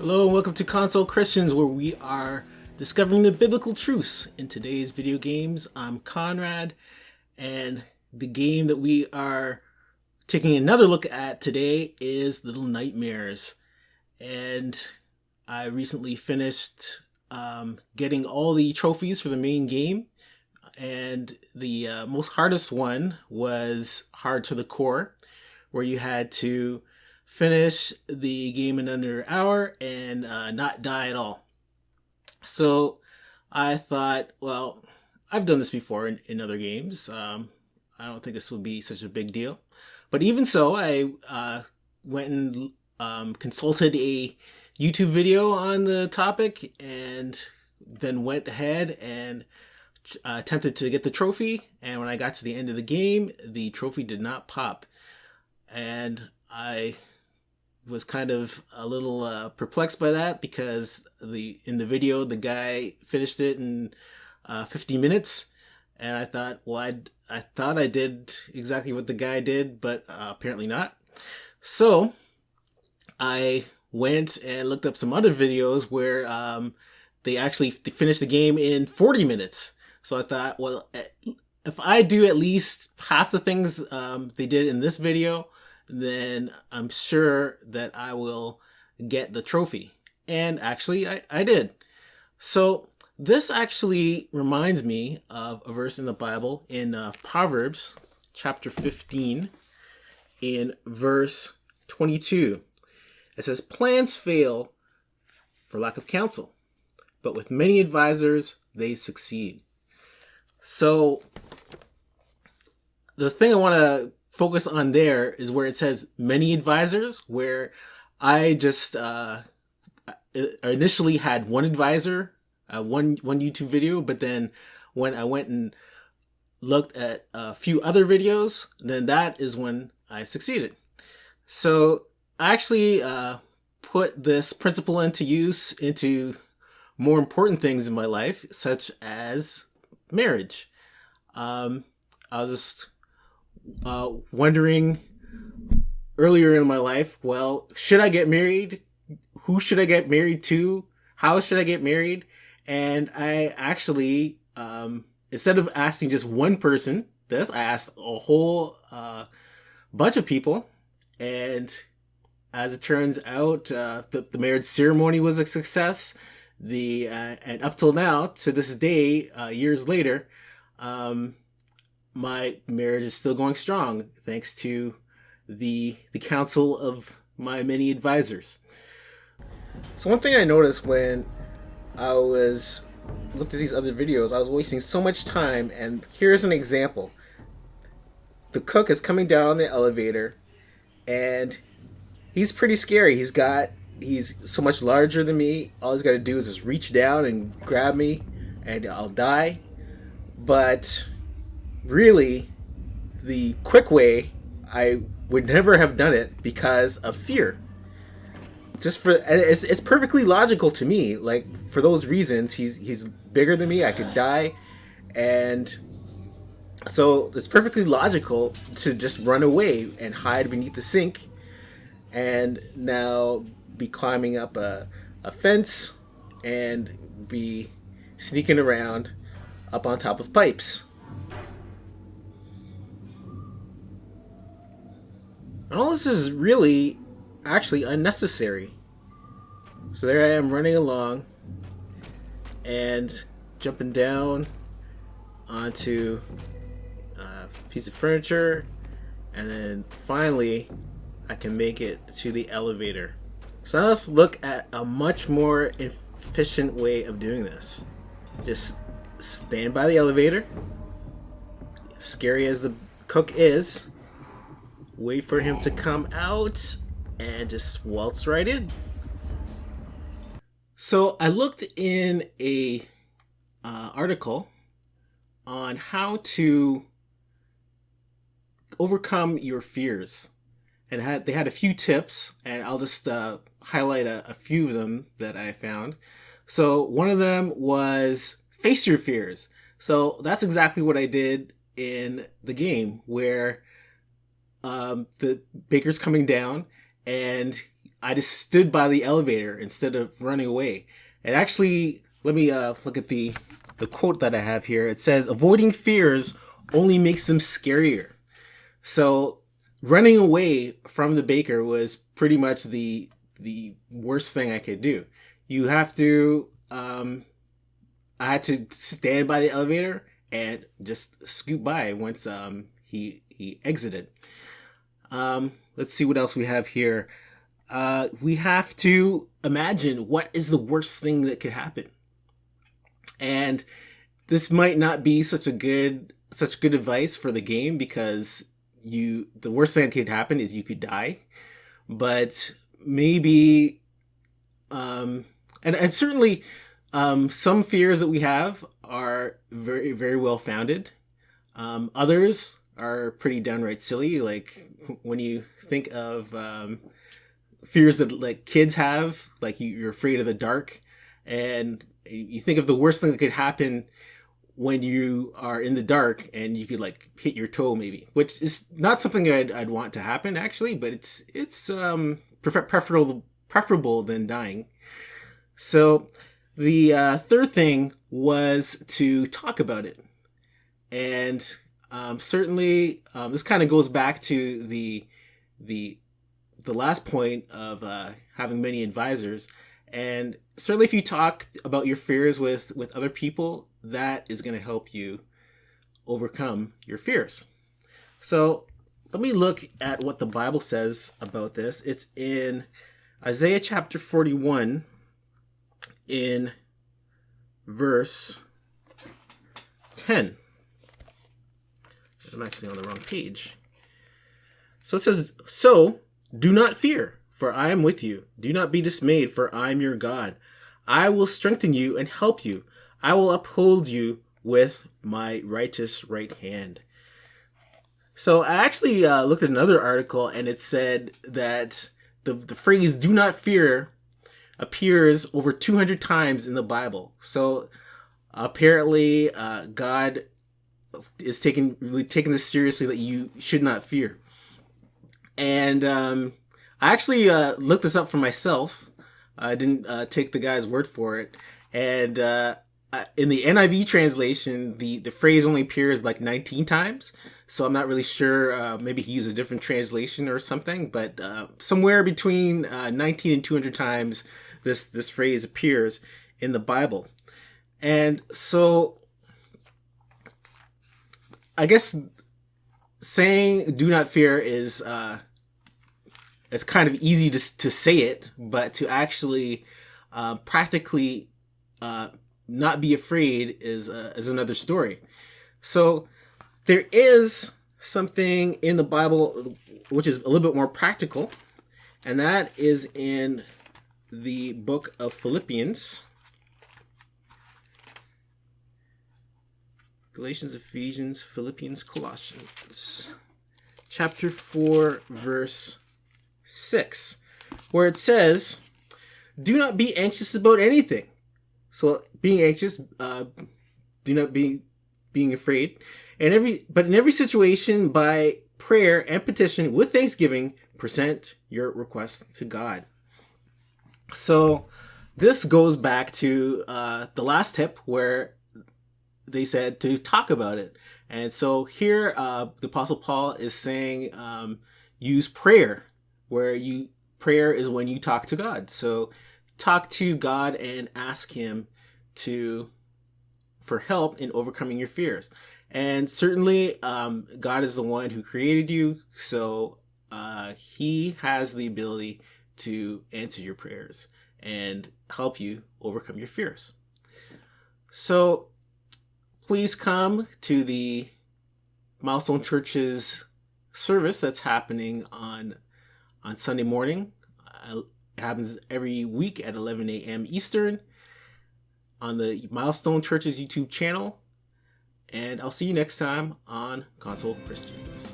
Hello and welcome to Console Christians, where we are discovering the biblical truths in today's video games. I'm Conrad, and the game that we are taking another look at today is Little Nightmares. And I recently finished getting all the trophies for the main game, and the most hardest one was Hard to the Core, where you had to finish the game in under an hour and not die at all. So I thought, well, I've done this before in other games. I don't think this would be such a big deal. But even so, I went and consulted a YouTube video on the topic and then went ahead and attempted to get the trophy. And when I got to the end of the game, the trophy did not pop. And I was kind of a little perplexed by that, because in the video the guy finished it in 50 minutes, and I thought, well, I thought I did exactly what the guy did, but apparently not. So I went and looked up some other videos where they actually finished the game in 40 minutes. So I thought, well, if I do at least half the things they did in this video, then I'm sure that I will get the trophy. And actually, I did. So this actually reminds me of a verse in the Bible in Proverbs chapter 15 in verse 22. It says, "Plans fail for lack of counsel, but with many advisors they succeed." So the thing I want to focus on there is where it says many advisors, where I just initially had one advisor, one YouTube video, but then when I went and looked at a few other videos, then that is when I succeeded. So I actually put this principle into use into more important things in my life, such as marriage. I was just wondering earlier in my life, well, should I get married? Who should I get married to? How should I get married? And I actually, instead of asking just one person this, I asked a whole bunch of people. And as it turns out, the marriage ceremony was a success. And up till now, to this day, years later, my marriage is still going strong, thanks to the counsel of my many advisors. So one thing I noticed when I looked at these other videos, I was wasting so much time, and here's an example. The cook is coming down the elevator, and he's pretty scary. He's so much larger than me. All he's got to do is just reach down and grab me, and I'll die. But really, the quick way, I would never have done it because of fear. It's perfectly logical to me. Like, for those reasons, he's bigger than me. I could die, and so it's perfectly logical to just run away and hide beneath the sink, and now be climbing up a fence and be sneaking around up on top of pipes. And all this is really actually unnecessary. So there I am running along and jumping down onto a piece of furniture, and then finally I can make it to the elevator. So now let's look at a much more efficient way of doing this. Just stand by the elevator, scary as the cook is, wait for him to come out, and just waltz right in. So I looked in a article on how to overcome your fears, and they had a few tips, and I'll just highlight a few of them that I found. So one of them was face your fears. So that's exactly what I did in the game, where the baker's coming down, and I just stood by the elevator instead of running away. And actually, let me look at the quote that I have here. It says, "Avoiding fears only makes them scarier." So running away from the baker was pretty much the worst thing I could do. You have to, I had to stand by the elevator and just scoot by once he exited. Let's see what else we have here. We have to imagine what is the worst thing that could happen. And this might not be such good advice for the game, because the worst thing that could happen is you could die. But maybe, and certainly, some fears that we have are very, very well founded. Others are pretty downright silly. Like when you think of fears that like kids have, like you're afraid of the dark, and you think of the worst thing that could happen when you are in the dark and you could like hit your toe, maybe, which is not something I'd want to happen actually, but it's preferable than dying. So the third thing was to talk about it. And certainly this kind of goes back to the last point of having many advisors. And certainly if you talk about your fears with other people, that is going to help you overcome your fears. So let me look at what the Bible says about this. It's in Isaiah chapter 41 in verse 10. I'm actually on the wrong page. So it says, "So do not fear, for I am with you. Do not be dismayed, for I am your God. I will strengthen you and help you. I will uphold you with my righteous right hand." So I actually looked at another article, and it said that the phrase "do not fear" appears over 200 times in the Bible. So apparently God is really taking this seriously, that you should not fear. And I actually looked this up for myself. I didn't take the guy's word for it. And in the NIV translation, the phrase only appears like 19 times. So I'm not really sure. Maybe he used a different translation or something. But somewhere between 19 and 200 times, this phrase appears in the Bible. And so I guess saying "do not fear" is it's kind of easy to say it, but to actually practically not be afraid is another story. So there is something in the Bible which is a little bit more practical, and that is in the book of Philippians. Galatians, Ephesians, Philippians, Colossians, chapter 4, verse 6, where it says, "Do not be anxious about anything." So being anxious, do not be being afraid, but in every situation, by prayer and petition with thanksgiving, present your requests to God. So this goes back to the last tip where they said to talk about it. And so here the Apostle Paul is saying use prayer, where prayer is when you talk to God. So talk to God and ask him for help in overcoming your fears. And certainly God is the one who created you, so he has the ability to answer your prayers and help you overcome your fears. So please come to the Milestone Church's service that's happening on Sunday morning. It happens every week at 11 a.m. Eastern on the Milestone Church's YouTube channel. And I'll see you next time on Console Christians.